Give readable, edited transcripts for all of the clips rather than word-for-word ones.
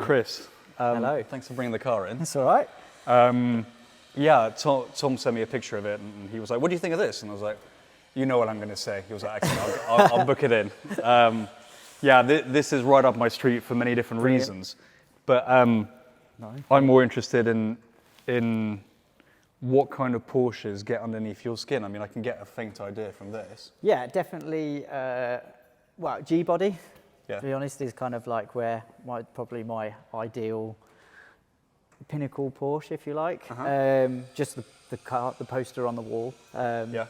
Chris. Hello. Thanks for bringing the car in. That's all right. Yeah, Tom sent me a picture of it, and he was like, "What do you think of this?" And I was like, "You know what I'm going to say." He was like, "Excellent, I'll book it in." Yeah, this is right up my street for many different reasons, but I'm more interested in what kind of Porsches get underneath your skin. I mean, I can get a faint idea from this. Yeah, definitely. Well, G-body, Yeah. to be honest, is kind of like where probably my ideal pinnacle Porsche, if you like. Just the car, the poster on the wall. Yeah.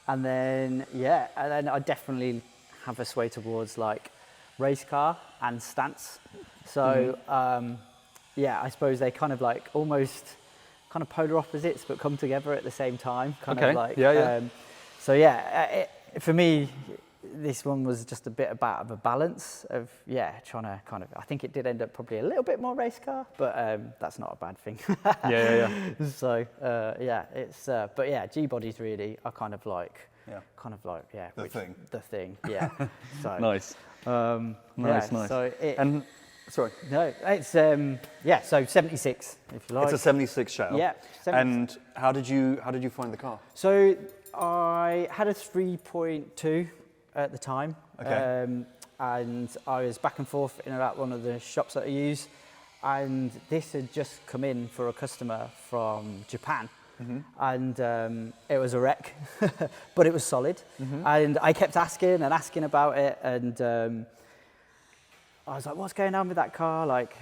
And then I definitely have a sway towards like race car and stance. So I suppose they kind of like almost kind of polar opposites, but come together at the same time. Kind of like for me, this one was just a bit about of a balance of trying to kind of. I think it did end up probably a little bit more race car, but that's not a bad thing. So it's but G-bodies really are kind of like the thing. Yeah. So Nice. Nice. So sorry. No, it's so 76, if you like. It's a 76 shell. Yeah. 76. And how did you find the car? So I had a 3.2 at the time. Okay. And I was back and forth in and out one of the shops that I use, and this had just come in for a customer from Japan. And it was a wreck, but it was solid. And I kept asking about it, and I was like, what's going on with that car? Like,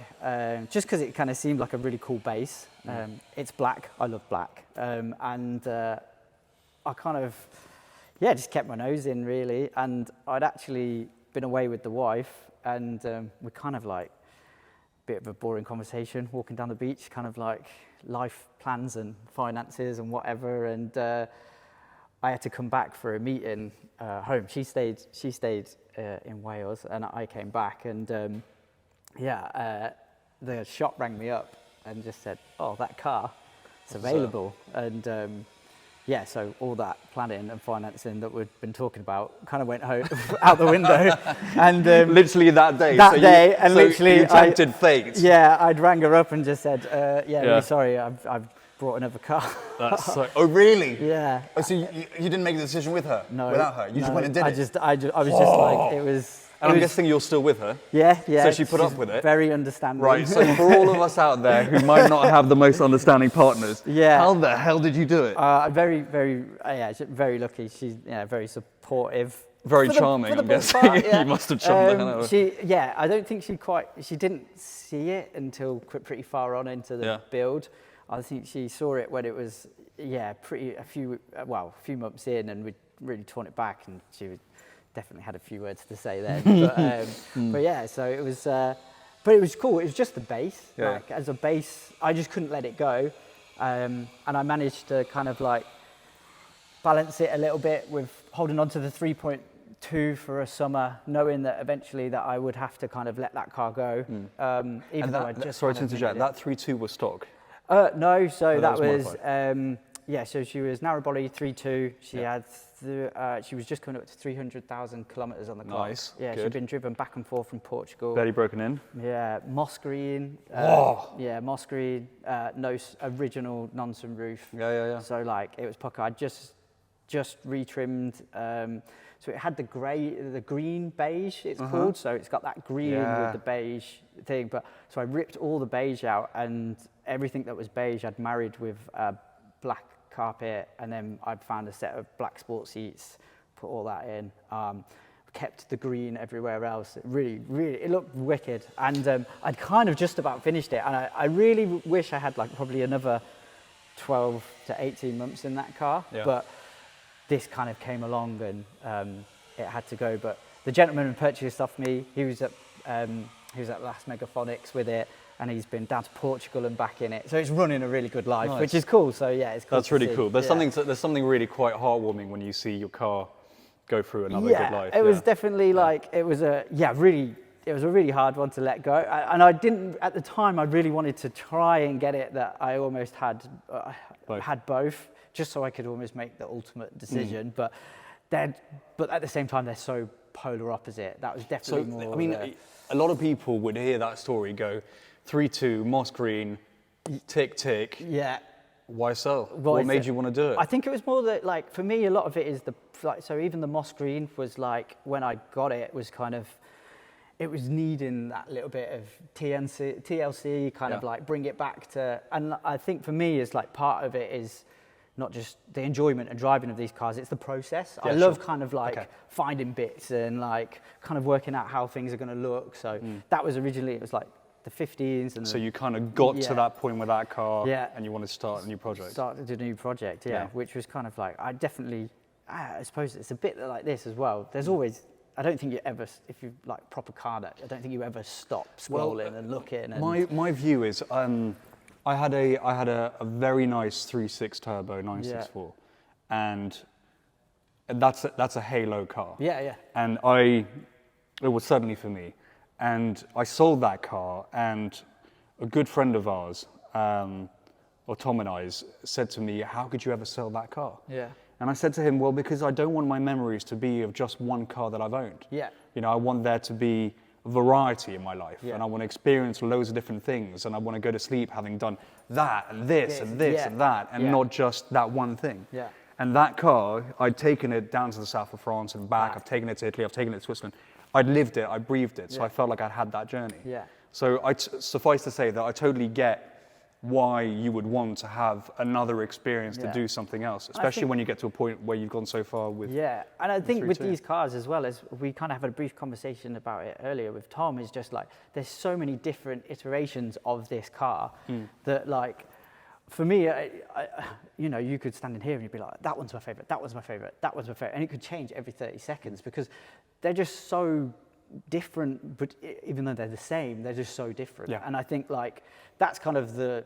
just because it kind of seemed like a really cool base. It's black, I love black. And I kind of, just kept my nose in really. And I'd actually been away with the wife, and we kind of like, bit of a boring conversation, walking down the beach, kind of like life plans and finances and whatever. And I had to come back for a meeting home. She stayed in Wales, and I came back, and the shop rang me up and just said, "Oh, that car, it's available." And so all that planning and financing that we'd been talking about kind of went out the window. And literally that day. Literally you tempted fate. Yeah, I'd rang her up and just said, really sorry, I've brought another car. That's so. Oh, really? Yeah. Oh, so you didn't make a decision with her? No. Without her? You just went and did it? I was just like, it was. And I'm guessing you're still with her? Yeah. So she put up with it? Very understanding. Right, so for all of us out there who might not have the most understanding partners, how the hell did you do it? Very, very, very lucky. She's very supportive. Very charming, I'm guessing. You must have charmed the hell out of her. I don't think she didn't see it until pretty far on into the build. I think she saw it when it was, a few months in, and we'd really torn it back, and she definitely had a few words to say then. So it was, but it was cool. It was just the base. Yeah. Like, as a base, I just couldn't let it go. And I managed to kind of like balance it a little bit with holding on to the 3.2 for a summer, knowing that eventually that I would have to kind of let that car go. Even though I just sorry to interject, that 3.2 was stock? No, so that was modified. so she was narrow body 3.2. She had she was just coming up to 300,000 kilometers on the clock. Nice. Yeah, good. she'd been driven back and forth from Portugal. Barely broken in. Yeah, moss green. Moss green. No original non-sunroof. Yeah. So like it was pucker. I just retrimmed. So it had the green beige, it's called. So it's got that green with the beige thing. But so I ripped all the beige out, and everything that was beige I'd married with black carpet, and then I'd found a set of black sports seats, put all that in. Kept the green everywhere else. It really, it looked wicked. And I'd kind of just about finished it. And I really wish I had like probably another 12 to 18 months in that car. Yeah. But this kind of came along, and it had to go. But the gentleman who purchased off me, he was at Last Megaphonics with it, and he's been down to Portugal and back in it. So it's running a really good life, which is cool. So it's cool. That's really cool. There's something really quite heartwarming when you see your car go through another good life. It was definitely like it was a really hard one to let go. And I didn't at the time. I really wanted to try and get it that I almost had both, just so I could almost make the ultimate decision. But at the same time, they're so polar opposite. That was definitely more. I mean, a lot of people would hear that story, go 3.2, moss green, tick, tick. Yeah. Why so? What made you want to do it? I think it was more that, like, for me, a lot of it is so even the moss green was like, when I got it, was kind of, it was needing that little bit of TLC, kind of like bring it back to, and I think for me, is like part of it is not just the enjoyment and driving of these cars, it's the process. I love kind of like finding bits and like kind of working out how things are going to look. So that was originally, it was like the 15s. And so you kind of got to that point with that car and you wanted to start a new project. Started a new project, which was kind of like, I suppose it's a bit like this as well. There's always, I don't think you ever, if you like proper car nut, I don't think you ever stop scrolling and looking. And my view is, I had a very nice 3.6 turbo 964, and that's a halo car. Yeah. And it was certainly for me. And I sold that car, and a good friend of ours, or Tom and I, said to me, "How could you ever sell that car?" Yeah. And I said to him, "Well, because I don't want my memories to be of just one car that I've owned. Yeah. You know, I want there to be variety in my life, and I want to experience loads of different things, and I want to go to sleep having done that and this and this and that, and not just that one thing." Yeah. And that car, I'd taken it down to the south of France and back. I've taken it to Italy. I've taken it to Switzerland. I'd lived it. I breathed it. So I felt like I'd had that journey. Yeah. So suffice to say that I totally get why you would want to have another experience to do something else, especially when you get to a point where you've gone so far with. Yeah, and I think with these cars as well, as we kind of had a brief conversation about it earlier with Tom, is just like there's so many different iterations of this car that, like, for me, you know, you could stand in here and you'd be like, that one's my favorite, that one's my favorite, that one's my favorite, and it could change every 30 seconds because they're just so different, but even though they're the same, they're just so different. And I think like that's kind of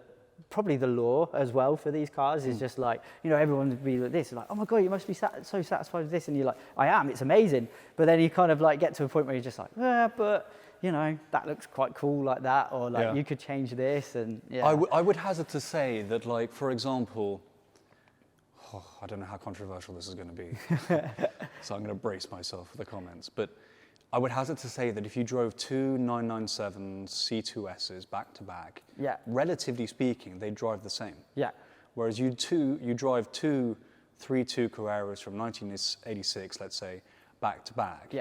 probably the law as well for these cars is just like, you know, everyone would be like this, like, oh my God, you must be so satisfied with this. And you're like, I am, it's amazing. But then you kind of like get to a point where you're just like, but you know, that looks quite cool like that, or like you could change this. And I would hazard to say that, like, for example, I don't know how controversial this is going to be, so I'm going to brace myself for the comments, but I would hazard to say that if you drove two 997 C2Ss back to back, relatively speaking, they drive the same. Yeah. Whereas you drive two 3.2 Carreras from 1986, let's say, back to back,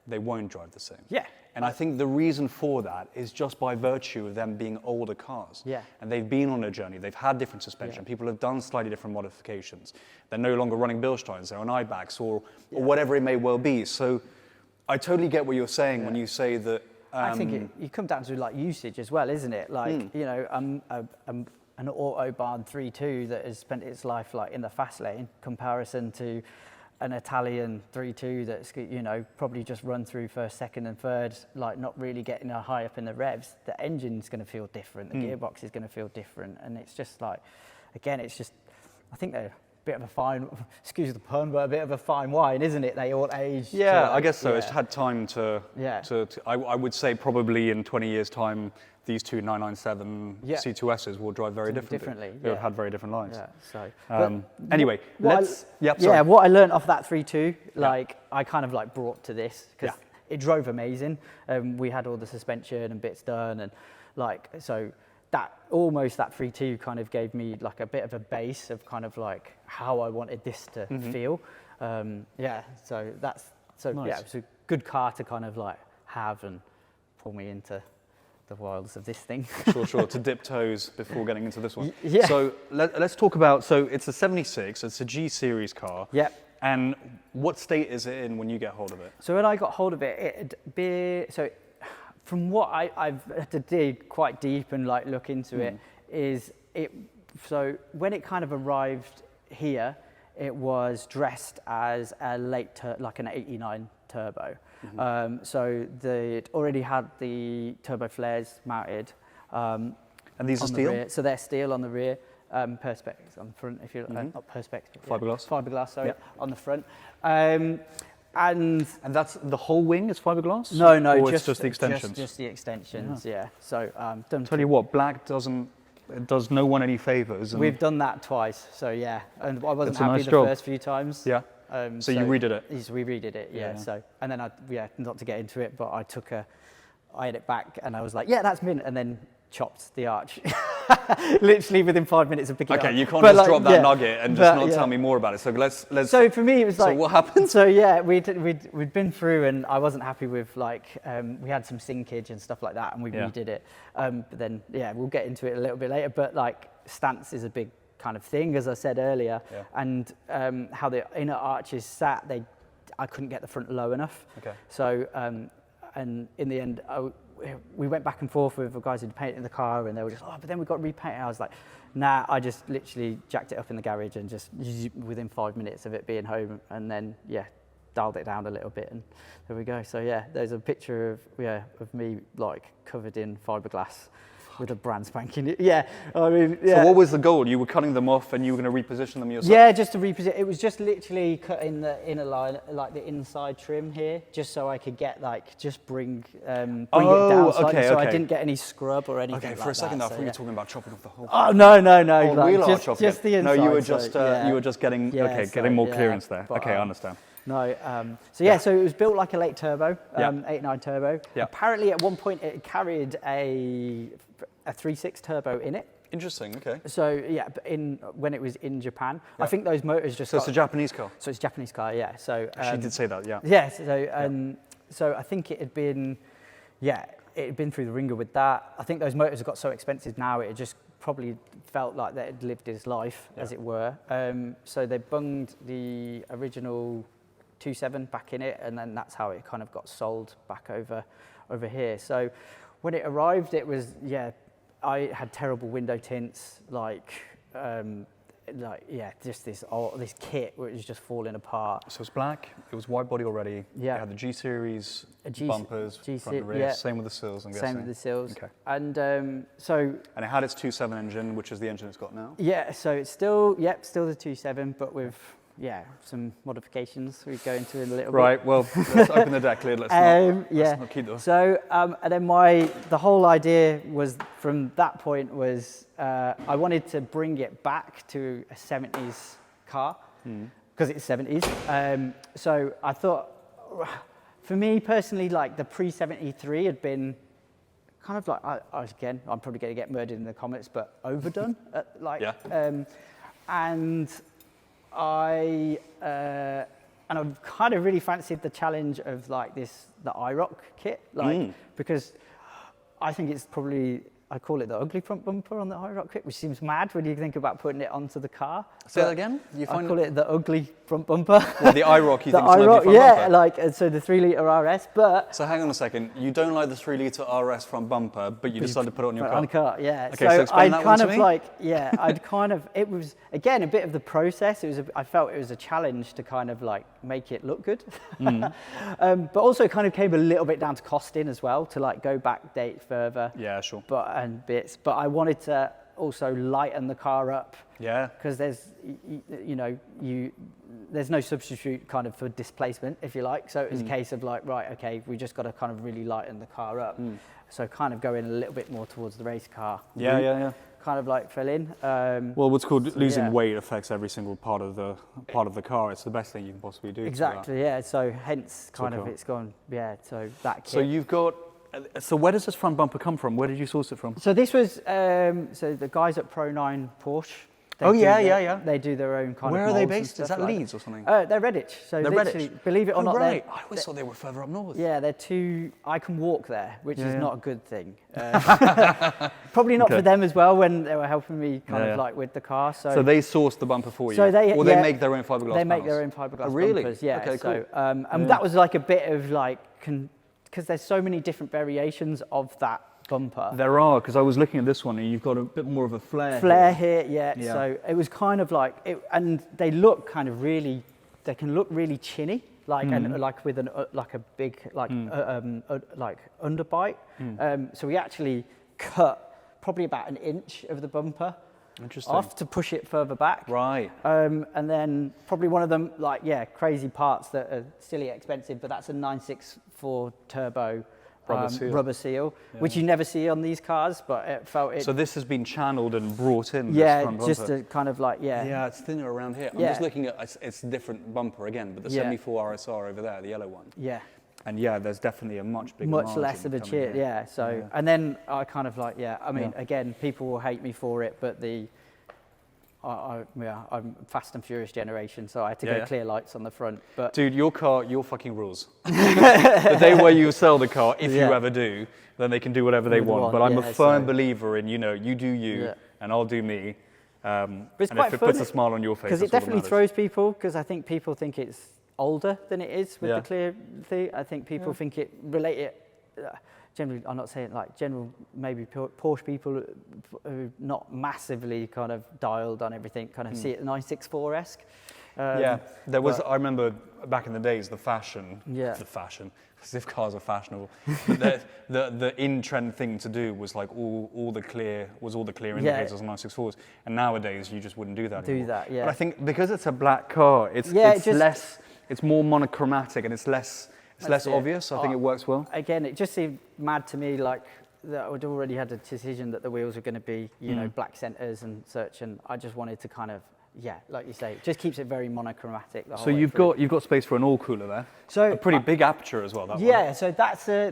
they won't drive the same. Yeah. And I think the reason for that is just by virtue of them being older cars. Yeah. And they've been on a journey. They've had different suspension. People have done slightly different modifications. They're no longer running Bilsteins. They're on IBACs or whatever it may well be. So I totally get what you're saying when you say that. I think you come down to like usage as well, isn't it? Like, you know, an Autobahn 3.2 that has spent its life like in the fast lane comparison to an Italian 3.2 that's, you know, probably just run through first, second and third, like not really getting high up in the revs. The engine's going to feel different. The gearbox is going to feel different. And it's just like, again, it's just, I think they're a bit of a fine, excuse the pun, but a bit of a fine wine, isn't it? They all age. Yeah, I guess so. It's had time to, I would say probably in 20 years' time, these two 997 C2Ss will drive very differently. They've had very different lives. Yeah, so. Anyway, what I learned off that 3.2, like I kind of like brought to this because it drove amazing. We had all the suspension and bits done, and like so that 3.2 kind of gave me like a bit of a base of kind of like how I wanted this to feel. So it's a good car to kind of like have and pull me into the wilds of this thing. Sure, to dip toes before getting into this one. So let's talk about, so it's a 76, it's a G series car. And what state is it in when you get hold of it? So when I got hold of it, it'd be, so from what I've had to dig quite deep and like look into so when it kind of arrived here, it was dressed as a like an 89 turbo. So it already had the turbo flares mounted. And these are steel? So they're steel on the rear, perspex on the front, if you're not perspex. Fiberglass. Fiberglass, sorry, on the front. And that's the whole wing is fiberglass? No, or just the extensions. Just the extensions, So tell you what, black does no one any favors. We've done that twice, so and I wasn't happy the first few times. Yeah. So you redid it? Yes, we redid it, So, and then not to get into it, but I had it back and I was like, that's mint. And then chopped the arch. Literally within 5 minutes of picking it up. Okay, you can't But just drop that nugget and just not tell me more about it. So let's. So for me, it was like. So what happened? So yeah, we'd been through, and I wasn't happy with like we had some sinkage and stuff like that, and we redid it. But then we'll get into it a little bit later. But like stance is a big kind of thing, as I said earlier, and how the inner arches sat, I couldn't get the front low enough. Okay. So and in the end, we went back and forth with the guys who'd painted the car, and they were just, but then we got to repaint it. I was like, nah, I just literally jacked it up in the garage and just within 5 minutes of it being home, and then dialed it down a little bit, and there we go. So there's a picture of me like covered in fiberglass with a brand spanking. I mean, So what was the goal? You were cutting them off and you were going to reposition them yourself? Yeah, just to reposition. It was just literally cutting the inner line, like the inside trim here, just so I could get bring it down slightly, so I didn't get any scrub or anything. Okay, for a second, I thought you were talking about chopping off the whole. Oh no, just the inside. No, you were just getting getting more clearance there. Okay, I understand. No, so it was built like a late turbo, 89 turbo. Yeah. Apparently, at one point, it carried a 3.6 turbo in it. Interesting. Okay. So but when it was in Japan, I think those motors just. So it's a Japanese car. So it's a Japanese car, yeah. So she did say that, yeah. Yeah. So I think it had been through the ringer with that. I think those motors have got so expensive now, it just probably felt like that it lived its life, as it were. So they bunged the original 2.7 back in it, and then that's how it kind of got sold back over here. So when it arrived, it was I had terrible window tints, just this kit which was just falling apart. So it's black. It was wide body already. Yeah. It had the G series bumpers, front and rear. Same with the sills, I'm guessing. Same with the sills. Okay. And And it had its 2.7 engine, which is the engine it's got now. Yeah. So it's still the 2.7, but with some modifications we go into in a little bit. Right, well, let's open the deck lid. Let's not keep those. So, and then the whole idea was, from that point, was I wanted to bring it back to a 70s car, because it's 70s. So I thought, for me personally, like the pre-73 had been kind of like, again, I'm probably going to get murdered in the comments, but overdone. And I've kind of really fancied the challenge of like the IROC kit, because I think it's probably, I call it the ugly front bumper on the IROC kit, which seems mad when you think about putting it onto the car. Say that again? I call it the ugly front bumper. Well, the IROC, you think it's an ugly front bumper? So the 3 litre RS, but... So hang on a second, you don't like the 3 litre RS front bumper, but you decided to put it on your car? On the car, yeah. Okay, so explain that one to me. It was, again, a bit of the process. I felt it was a challenge to kind of like make it look good. But also it kind of came a little bit down to costing as well, to like go back date further. Yeah, sure. But I wanted to also lighten the car up. Yeah. Because there's no substitute kind of for displacement, if you like. So it was a case of like, right, okay, we just got to kind of really lighten the car up. So kind of going a little bit more towards the race car. Yeah. Kind of like fell in. Well, what's called losing weight affects every single part of the car. It's the best thing you can possibly do. Exactly. Yeah. So hence kind of it's gone. Yeah. So that kit. So you've got. So where does this front bumper come from? Where did you source it from? So this was so the guys at Pro 9 Porsche. They do their own kind of. Where are they based? Is that Leeds or something? They're Redditch. So they're literally, believe it or not, right. I always thought they were further up north. Yeah, I can walk there, which is not a good thing. Probably not for them as well when they were helping me kind of like with the car. So they sourced the bumper for you. So they make their own fiberglass. They make their own fiberglass bumpers. Yeah. Okay, cool. And that was like a bit of like because there's so many different variations of that bumper. There are, because I was looking at this one and you've got a bit more of a flare. Here, yeah. So it was kind of like and they look kind of really. They can look really chinny, like and like with like a big like underbite. So we actually cut probably about 1 inch of the bumper. Off to push it further back. Right. And then probably one of them, crazy parts that are silly expensive, but that's a 964 turbo rubber seal, which you never see on these cars, but it felt. So this has been channeled and brought in. Yeah, just to kind of like Yeah, it's thinner around here. I'm just looking at it's a different bumper again, but the 74 RSR over there, the yellow one. Yeah. And yeah, there's definitely a much bigger much margin less of a coming chip, here. yeah. So, and then I kind of like, I mean, again, people will hate me for it, but I'm Fast and Furious generation, so I had to go clear lights on the front. But dude, your fucking rules. The day where you sell the car, if you ever do, then they can do whatever they want. But I'm a firm believer in, you do you, and I'll do me. But it's and quite if it puts a smile on your face, because it definitely throws people. Because I think people think it's older than it is with the clear thing. I think people think it relate it. Generally, I'm not saying like general, maybe Porsche people who are not massively kind of dialed on everything, kind of see it 964-esque. There was. I remember back in the days, the fashion, as if cars are fashionable. the in-trend thing to do was like all the clear indicators on 964s, and nowadays you just wouldn't do that anymore. But I think because it's a black car, it's less, it's more monochromatic and it's less obvious. I think it works well. Again, it just seemed mad to me, like that I'd already had a decision that the wheels were going to be, black centers and such, and I just wanted to kind of, like you say, it just keeps it very monochromatic. So you've got space for an oil cooler there. So a pretty big aperture as well. That one. So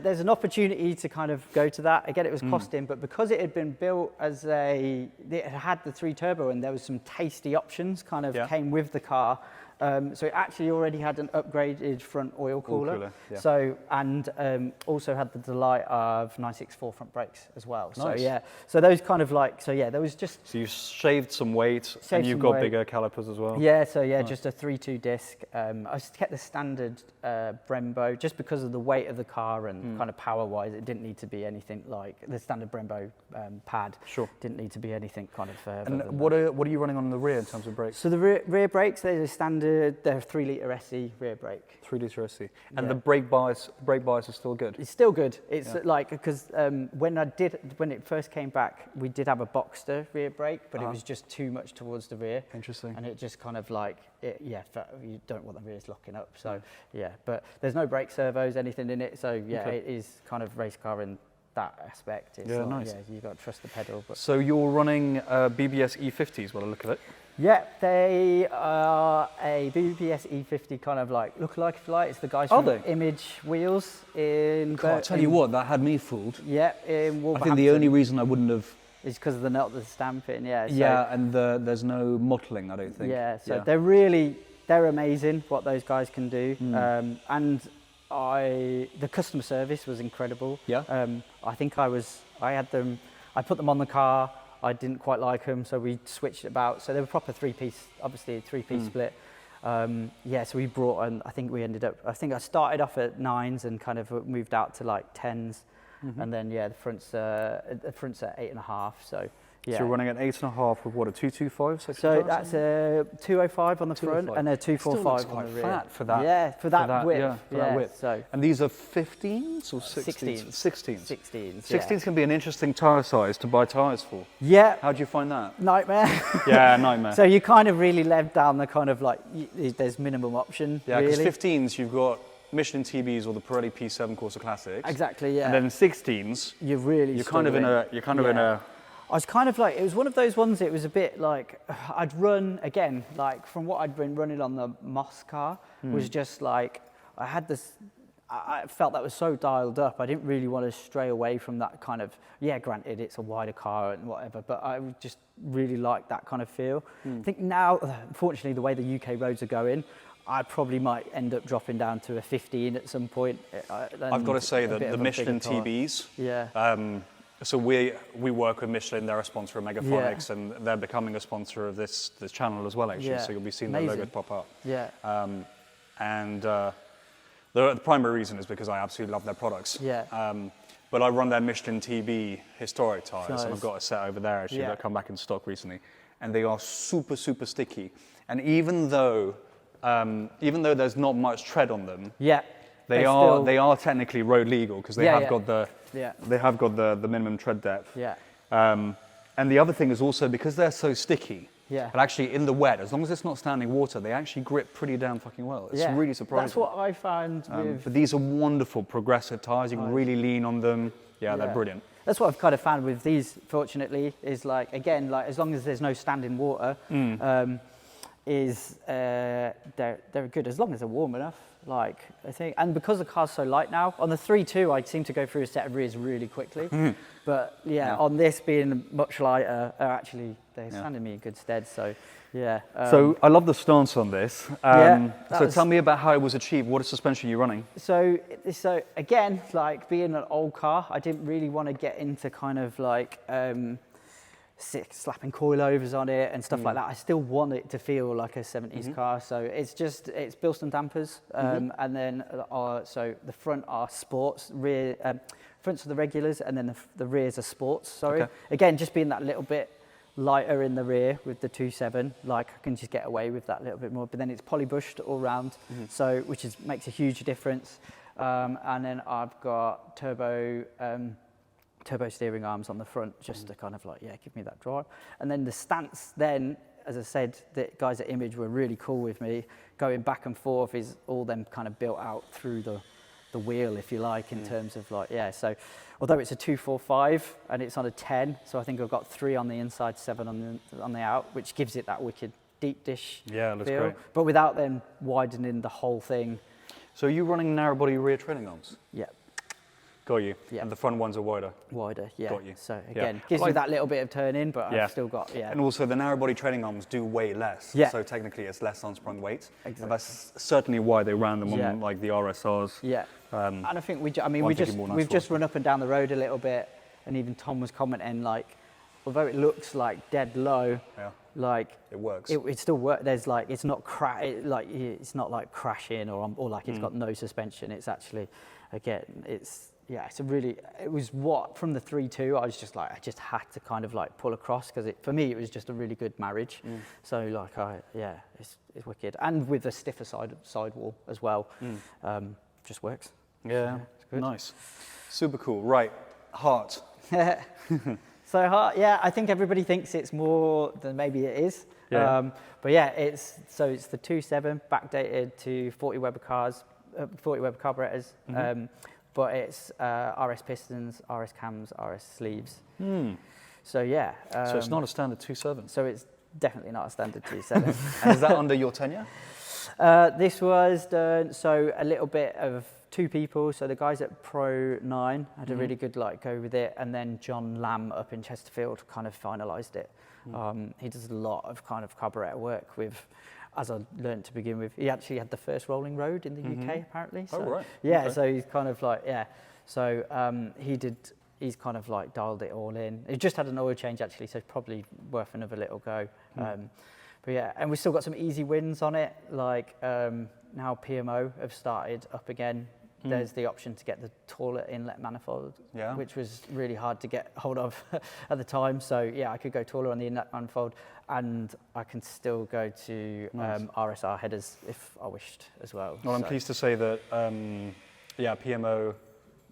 there's an opportunity to kind of go to that. Again, it was costing, but because it had been built as it had the 3 turbo and there was some tasty options kind of came with the car. So it actually already had an upgraded front oil cooler. So and also had the delight of 964 front brakes as well. Nice. So so those kind of like there was just. So you shaved some weight and you've got bigger calipers as well. Yeah, so nice. Just a 3.2 disc. I just kept the standard Brembo just because of the weight of the car and kind of power-wise, it didn't need to be anything like the standard Brembo pad. Sure. Didn't need to be anything kind of. And what are you running on the rear in terms of brakes? So the rear brakes, they're the standard. They're 3-litre SE rear brake. 3-litre SE. And the brake bias is still good? It's still good. It's like, because when it first came back, we did have a Boxster rear brake, but it was just too much towards the rear. Interesting. And it just kind of like, you don't want the rears locking up. So, but there's no brake servos, anything in it. So, it is kind of race car in that aspect. It's nice. You've got to trust the pedal. But. So you're running BBS E50s, by the look of it? Yeah, they are a BBS E50 kind of like lookalike, if you like. It's the guys from Image Wheels in. God, I tell you what, that had me fooled. Yeah, in Wolverhampton. I think the only reason I wouldn't have is because of the stamping. So, and there's no mottling, I don't think. They're amazing what those guys can do, and the customer service was incredible. I think I put them on the car. I didn't quite like them, so we switched it about. So they were proper three-piece split. So we brought on, I think I started off at 9s and kind of moved out to like 10s. And then, the front's at 8.5, so. So you're running at 8.5 with what, a 225? So that's a 205 on the front and a 245 on the rear. Fat for that. Yeah, for that width. That width. So. And these are 15s or 16s? 16s. 16s can be an interesting tyre size to buy tyres for. Yeah. How do you find that? Nightmare. Yeah, nightmare. So you kind of really led down the kind of like, there's minimum option. Yeah, because 15s you've got Michelin TBs or the Pirelli P7 Corsa Classics. Exactly, yeah. And then 16s, you're kind of in a. I was kind of like, it was one of those ones, it was a bit like, I'd run, again, like from what I'd been running on the Moss car, was just like, I felt that was so dialed up, I didn't really want to stray away from that kind of, granted it's a wider car and whatever, but I just really like that kind of feel. I think now, unfortunately, the way the UK roads are going, I probably might end up dropping down to a 15 at some point. I've got to say that the Michelin TBs, so we work with Michelin, they're a sponsor of Megaphonics, and they're becoming a sponsor of this channel as well, actually. So you'll be seeing their logo pop up. The primary reason is because I absolutely love their products. But I run their Michelin TB historic tyres, and I've got a set over there actually that come back in stock recently, and they are super, super sticky. And even though there's not much tread on them, they are technically road legal because they have got the minimum tread depth. And the other thing is also because they're so sticky. But actually, in the wet, as long as it's not standing water, they actually grip pretty damn fucking well. It's really surprising. That's what I found with. But these are wonderful progressive tyres. You can really lean on them. They're brilliant. That's what I've kind of found with these. Fortunately, is like again, like as long as there's no standing water. is they're good as long as they're warm enough. Like I think, and because the car's so light now, on the 3.2 I seem to go through a set of rears really quickly. But yeah, on this being much lighter, actually they're standing me in good stead. So yeah. So I love the stance on this. So tell me about how it was achieved. What suspension are you running? So again, like being an old car, I didn't really want to get into kind of like slapping coilovers on it and stuff like that. I still want it to feel like a 70s car. So it's Bilston dampers, and then so the front are sports, rear fronts are the regulars, and then the rears are sports. Sorry, again, just being that little bit lighter in the rear with the 2.7, like I can just get away with that a little bit more. But then it's polybushed all round, so which makes a huge difference. And then I've got turbo steering arms on the front, just to kind of like, give me that drive. And then the stance then, as I said, the guys at Image were really cool with me. Going back and forth is all them kind of built out through the wheel, if you like, in terms of like, so although it's a 245 and it's on a 10, so I think I've got 3 on the inside, 7 on the out, which gives it that wicked deep dish looks feel, great. but without them widening the whole thing. So are you running narrow body rear trailing arms? Yeah. Got you. Yeah. And the front ones are wider? Wider, yeah. Got you. So again, gives me that little bit of turn in, but I've still got, And also the narrow body trailing arms do weigh less. Yeah. So technically it's less on-sprung weight. Exactly. And that's certainly why they ran them on like the RSRs. Yeah. And I think we've nice just run up and down the road a little bit, and even Tom was commenting, like, although it looks like dead low, like it works. It still works. There's like, it's not it's not like crashing or like it's got no suspension. It's actually, again, it was from the 3.2, I was just like, I just had to kind of like pull across, because for me it was just a really good marriage. So like it's wicked, and with a stiffer sidewall as well, just works. Yeah, it's good. Nice, super cool. Right, heart. So heart, I think everybody thinks it's more than maybe it is. But it's the 2.7 backdated to 40 Weber cars, 40 Weber carburetors. But it's RS pistons, RS cams, RS sleeves. So so it's not a standard 2.7. So it's definitely not a standard 2.7. And is that under your tenure? This was done, so a little bit of 2 people. So the guys at Pro 9 had a really good go with it, and then John Lamb up in Chesterfield kind of finalised it. He does a lot of kind of carburettor work with, as I learned to begin with. He actually had the first rolling road in the UK, apparently. So, right. Yeah, okay. so he's kind of like, So he's kind of like dialed it all in. He just had an oil change actually, so it's probably worth another little go. But and we've still got some easy wins on it. Like now PMO have started up again. There's the option to get the taller inlet manifold, which was really hard to get hold of at the time. So I could go taller on the inlet manifold, and I can still go to RSR headers if I wished as well. Well, I'm pleased to say that PMO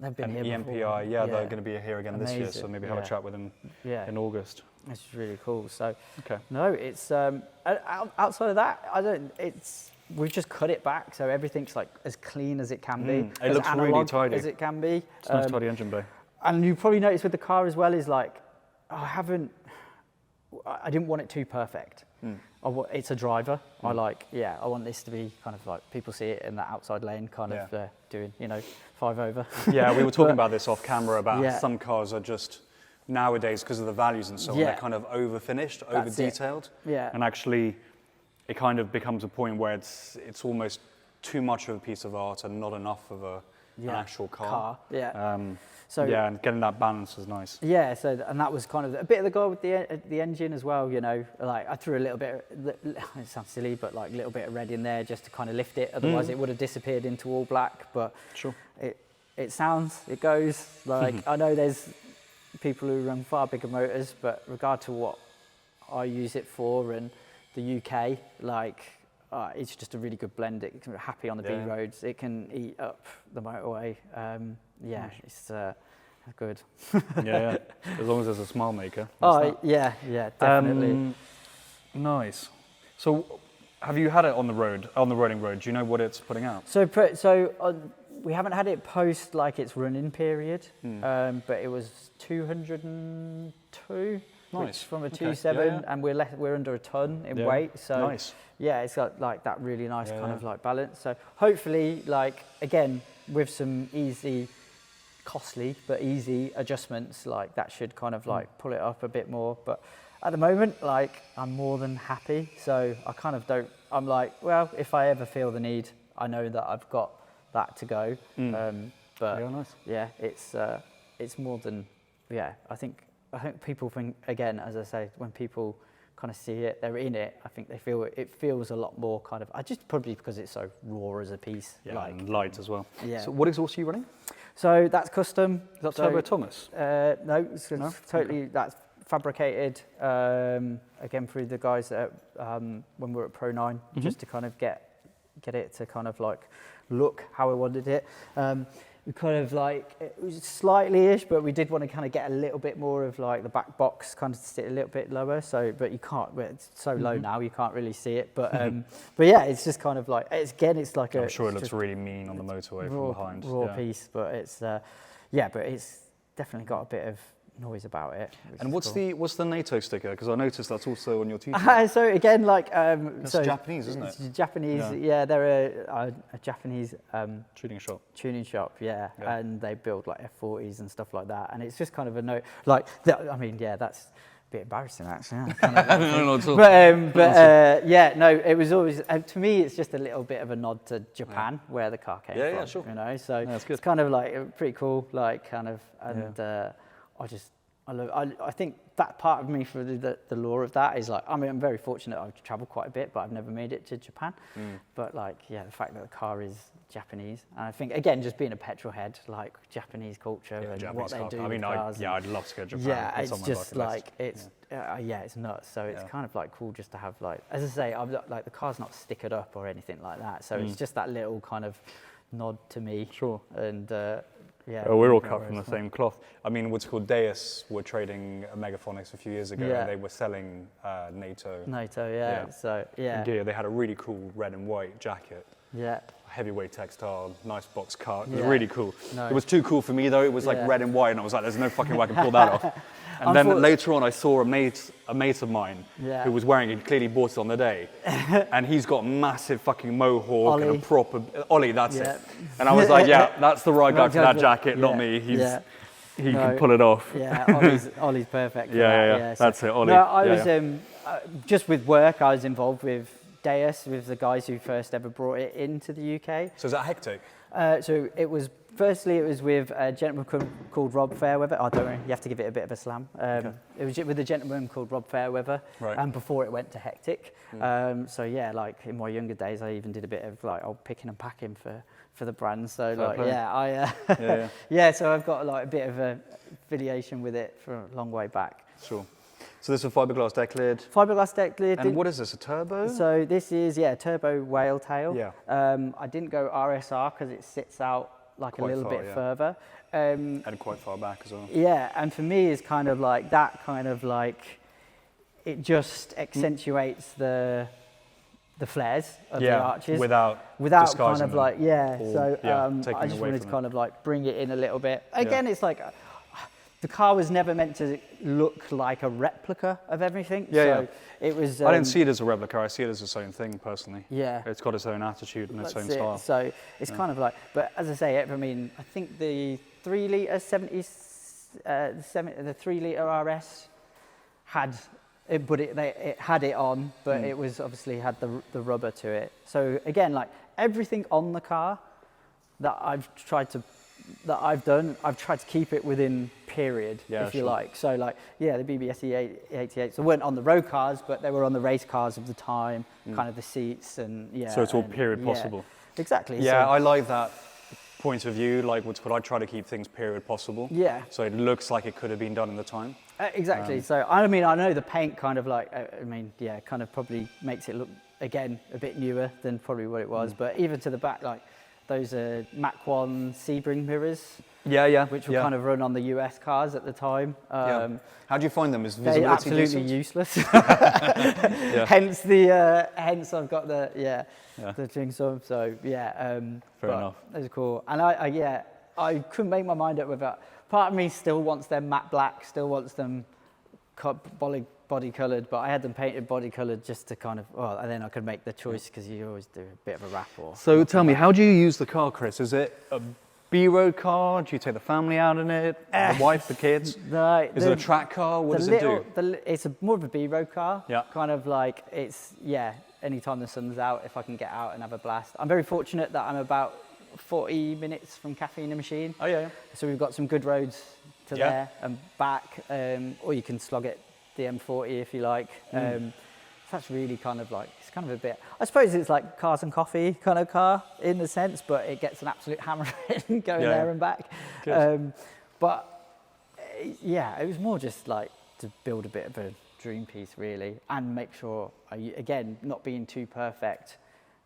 They've been and here EMPI, before. they're going to be here again Amazing. this year. So maybe have a chat with them in August. It's really cool. So okay. No, it's outside of that, we've just cut it back, so everything's like as clean as it can be. It looks really tidy as it can be. It's a nice tidy engine bay. And you probably notice with the car as well is like, I didn't want it too perfect. It's a driver. I want this to be kind of like, people see it in the outside lane kind of doing 5 over. Yeah, we were talking about this off camera about some cars are just nowadays, because of the values and so on, they're kind of over finished, over detailed. And actually it kind of becomes a point where it's almost too much of a piece of art and not enough of an actual car. And getting that balance is nice. Yeah, and that was kind of a bit of the goal with the engine as well, like I threw a little bit, it sounds silly, but like a little bit of red in there just to kind of lift it, otherwise it would have disappeared into all black, but it goes, like I know there's people who run far bigger motors, but regard to what I use it for and the UK, it's just a really good blend. It can be happy on the B roads. It can eat up the motorway. It's good. As long as there's a smile maker. Definitely. Nice. So, have you had it on the rolling road? Do you know what it's putting out? We haven't had it post like its running period, but it was 202. Nice. From a Okay. 2.7, and we're under a ton in weight. So nice. yeah, it's got like that really nice kind of like balance. So hopefully, like again, with some easy, costly but easy adjustments, like that should kind of like pull it up a bit more. But at the moment, like I'm more than happy. So I kind of don't. I'm like, well, if I ever feel the need, I know that I've got that to go. But nice. yeah, it's more than I think people think, again, as I say, when people kind of see it, they're in it, I think they feel it feels a lot more kind of, I just probably because it's so raw as a piece. Yeah, like, and light as well. Yeah. So what exhaust are you running? So that's custom. Is that So, Turbo Thomas? No, it's No? totally, that's fabricated, again, through the guys that, when we were at Pro 9, just to kind of get it to kind of like look how I wanted it. We kind of like, it was slightly-ish, but we did want to kind of get a little bit more of like the back box kind of sit a little bit lower. So, but you can't, it's so low now, you can't really see it. But but yeah, it's just kind of like, it's like I'm sure it looks really mean on the motorway from behind. Raw piece, but it's, but it's definitely got a bit of noise about it. And what's the NATO sticker? Because I noticed that's also on your t-shirt. So again, like It's Japanese, isn't it? It's Japanese, yeah. They're a Japanese Tuning shop. tuning shop, yeah, and they build like F40s and stuff like that. And it's just kind of a note, like I mean, yeah, that's a bit embarrassing actually. But yeah, no, it was always to me. It's just a little bit of a nod to Japan, where the car came from. Yeah, sure. You know, so That's it's kind of like pretty cool, like kind of, and I think that part of me for the lore of that is like, I mean, I'm very fortunate. I've traveled quite a bit, but I've never made it to Japan. But like, yeah, the fact that the car is Japanese, and I think again, just being a petrol head, like Japanese culture and Japanese what they do. I mean, with cars I'd love to go to Japan. yeah, It's it's on my just bucket like list. it's nuts. So it's kind of like cool just to have like, as I say, like the car's not stickered up or anything like that. So it's just that little kind of nod to me. Sure. And yeah. We're all cut from the same cloth. I mean, what's called Deus were trading a Megaphonics a few years ago. Yeah. And they were selling NATO. NATO, yeah. So yeah. Gear. They had a really cool red and white jacket. Yeah. Heavyweight textile, nice box cut. It was Yeah. really cool. No. It was too cool for me though. It was like Yeah. red and white, and I was like, "There's no fucking way I can pull that off." And then later on, I saw a mate of mine who was wearing it. Clearly bought it on the day, and he's got a massive fucking mohawk and a proper Ollie. That's it. And I was like, "Yeah, that's the right guy for that jacket, not me. He can pull it off." Yeah, Ollie's perfect. For Yeah. that. That's it, Ollie. No, I was just with work. I was involved with Deus, with the guys who first ever brought it into the UK. So is that hectic? So it was, firstly, it was with a gentleman called Rob Fairweather. Oh, don't worry, you have to give it a bit of a slam. It was with a gentleman called Rob Fairweather, and before it went to hectic. So yeah, like in my younger days, I even did a bit of like picking and packing for the brand. So like, so I've got like a bit of a affiliation with it for a long way back. Sure. So this is a fiberglass deck lid. Fiberglass deck lid. And what is this, a turbo? So this is, turbo whale tail. Yeah. I didn't go RSR because it sits out like Quite a little far, bit further. And quite far back as well. Yeah, and for me it's kind of like that kind of like, it just accentuates the flares of the arches. Without kind of like, so I just wanted to kind of like bring it in a little bit. Again, it's like, the car was never meant to look like a replica of everything. It was. I don't see it as a replica. I see it as its own thing, personally. Yeah. It's got its own attitude and its own style. So it's kind of like, but as I say, I mean, I think the 3 litre 70, the 3 litre RS had it, but it had it on, but it was obviously had the rubber to it. So again, like everything on the car that I've tried to keep it within period, if you like. So like, the BBSE 88s, they weren't on the road cars, but they were on the race cars of the time, kind of the seats and So it's all period possible. Exactly. Yeah, I like that point of view, like what's called, I try to keep things period possible. Yeah. So it looks like it could have been done in the time. Exactly. So I mean, I know the paint kind of like, kind of probably makes it look, again, a bit newer than probably what it was, but even to the back, like, those are Mach 1 Sebring mirrors. Which were kind of run on the US cars at the time. How do you find them? Is they're visibility absolutely decent? useless. Hence I've got the Jingsom. So fair enough. Those are cool. And I couldn't make my mind up with that. Part of me still wants them matte black, still wants them body coloured, but I had them painted body coloured just to kind of, well, and then I could make the choice because you always do a bit of a wrap or. So tell me, how do you use the car, Chris? Is it a B-road car? Do you take the family out in it? The wife, the kids? No, Is it a track car? What does it do? It's more of a B-road car. Yeah. Kind of like anytime the sun's out, if I can get out and have a blast. I'm very fortunate that I'm about 40 minutes from Cafe in the Machine. Oh, yeah. So we've got some good roads to there and back, or you can slog it the M40 if you like. So that's really kind of like, it's kind of a bit, I suppose it's like cars and coffee kind of car in a sense, but it gets an absolute hammer in going there and back. But yeah, it was more just like to build a bit of a dream piece really, and make sure, again, not being too perfect,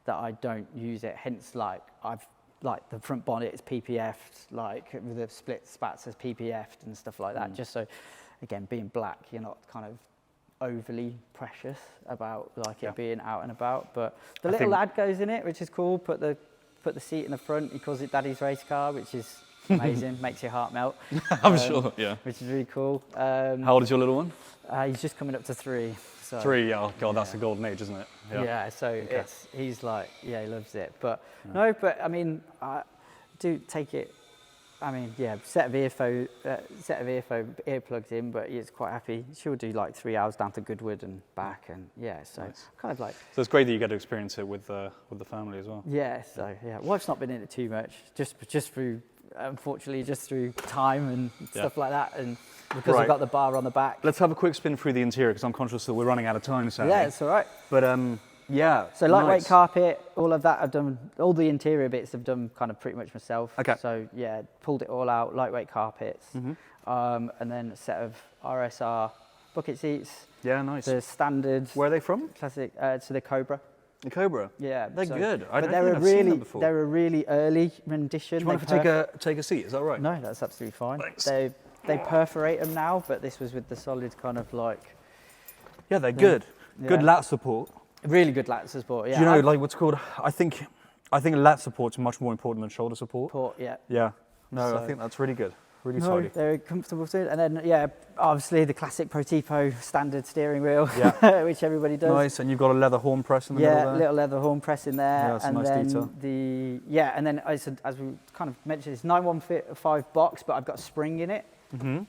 that I don't use it. Hence, like like the front bonnet is PPF'd, like with the split spats as PPF'd and stuff like that. Just so, again, being black, you're not kind of overly precious about like it being out and about. But the little lad goes in it, which is cool. Put the seat in the front. He calls it Daddy's race car, which is amazing. Makes your heart melt. I'm sure. Yeah. Which is really cool. How old is your little one? He's just coming up to 3. So, 3. Oh God, that's the golden age, isn't it? Yeah. So he's like, he loves it. But no, but I mean, I do take it. I mean, set of earplugs in, but he's quite happy. She'll do like 3 hours down to Goodwood and back, and so kind of like. So it's great that you get to experience it with the family as well. Yeah. So wife's not been in it too much, just through, unfortunately, just through time and stuff like that, and because I've got the bar on the back. Let's have a quick spin through the interior because I'm conscious that we're running out of time. Sadly. Yeah, it's all right. But so lightweight carpet, all of that I've done, all the interior bits I've done kind of pretty much myself. Okay. So pulled it all out, lightweight carpets, and then a set of RSR bucket seats. Yeah, nice. The standard. Where are they from? Classic. So the Cobra. The Cobra. Yeah, they're good. I don't they're think I've seen them before. They're a really early rendition. Do you want to take a seat? Is that right? No, that's absolutely fine. Thanks. They perforate them now, but this was with the solid kind of like. Yeah, they're good. Yeah. Good lat support. Really good lat support. Yeah. Do you know like what's called? I think lat support's much more important than shoulder support. Yeah. No, I think that's really good. Really tidy. They're comfortable too. And then obviously the classic Prototype standard steering wheel, which everybody does. Nice, and you've got a leather horn press in the middle there. Yeah, little leather horn press in there. Yeah, that's a nice detail. And then as we kind of mentioned, it's 915 box, but I've got a spring in it.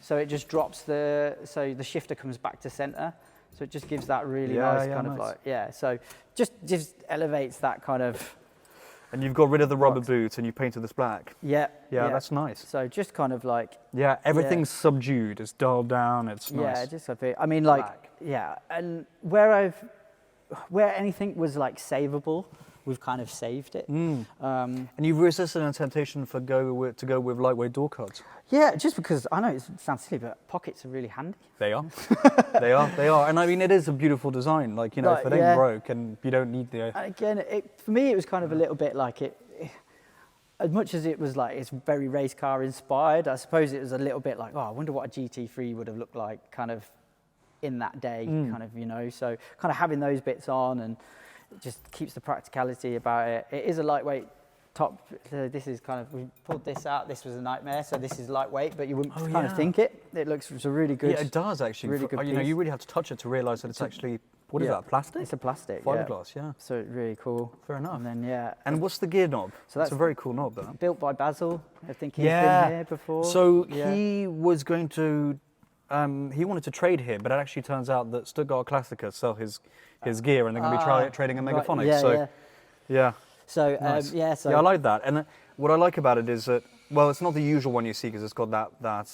So it just drops so the shifter comes back to center. So it just gives that really nice kind of like, so just elevates that kind of. And you've got rid of the rubber boots and you painted this black. Yeah, that's nice. So just kind of like. Yeah, everything's subdued, it's dulled down, it's nice. Yeah, just a bit, I mean like, and where anything was like savable, we've kind of saved it. And you've resisted a temptation to go with lightweight door cards. Yeah, just because I know it sounds silly, but pockets are really handy. They are. they are. And I mean, it is a beautiful design. Like, if it ain't broke and you don't need the. And again, for me, it was kind of a little bit like it. As much as it was like it's very race car inspired, I suppose it was a little bit like, I wonder what a GT3 would have looked like, kind of in that day, kind of, So kind of having those bits on and. It just keeps the practicality about it. It is a lightweight top. So this is kind of, we pulled this out. This was a nightmare. So this is lightweight, but you wouldn't kind of think it. It looks it's a really good. Yeah, it does actually. Really good piece. You really have to touch it to realise that it's actually, what is that, plastic? It's a plastic. Fiberglass, yeah. So it's really cool. Fair enough. And then, And what's the gear knob? So that's a very cool knob, though. Built by Basil. I think he's been here before. So he was going to, he wanted to trade here, but it actually turns out that Stuttgart Classica sell his gear and they're going to be trading a Megaphonic. Right, So nice. So I like that. And what I like about it is that, well, it's not the usual one you see because it's got that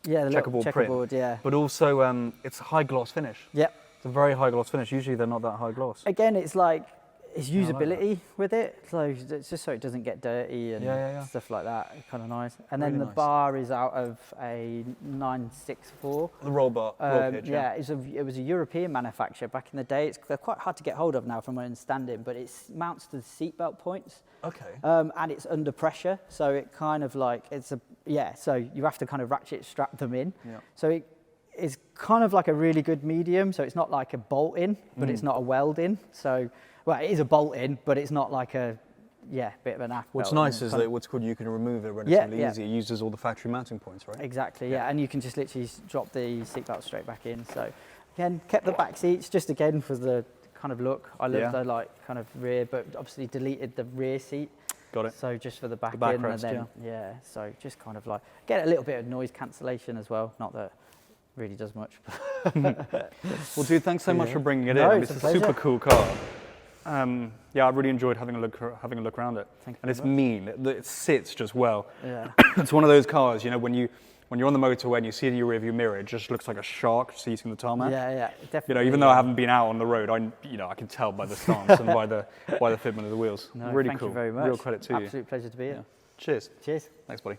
checkerboard print. But also it's a high gloss finish. Yep. It's a very high gloss finish. Usually they're not that high gloss. Again, it's like it's usability with it. So it's just so it doesn't get dirty and stuff like that. It's kind of nice. And then the bar is out of a 964. The roll bar. Roll pitch, it was a European manufacturer back in the day. They're quite hard to get hold of now from my understanding, but it mounts to the seatbelt points. Okay. And it's under pressure, so it kind of like so you have to kind of ratchet strap them in. Yeah. So it is kind of like a really good medium. So it's not like a bolt in, but it's not a weld in. So. Well, it is a bolt in, but it's not like a yeah, bit of an app. What's nice is that what's called you can remove it relatively easy. It uses all the factory mounting points, right? Exactly, yeah, and you can just literally drop the seatbelt straight back in. So again, kept the back seats just again for the kind of look. I love the like kind of rear, but obviously deleted the rear seat. Got it. So just for the back backrest, end, and then so just kind of like get a little bit of noise cancellation as well. Not that it really does much. Well, dude, thanks so much for bringing it in. It's It's a a super pleasure. cool car. Yeah, I really enjoyed having a look around it. Thank you And it's very mean. It sits just well. Yeah. It's one of those cars, you know, when you're on the motorway and you see it in your rearview mirror, it just looks like a shark seating the tarmac. Yeah, definitely. You know, even though I haven't been out on the road, I can tell by the stance and by the fitment of the wheels. No, really thank cool. you very much. Real credit to you. Absolute pleasure to be here. Cheers. Cheers. Thanks, buddy.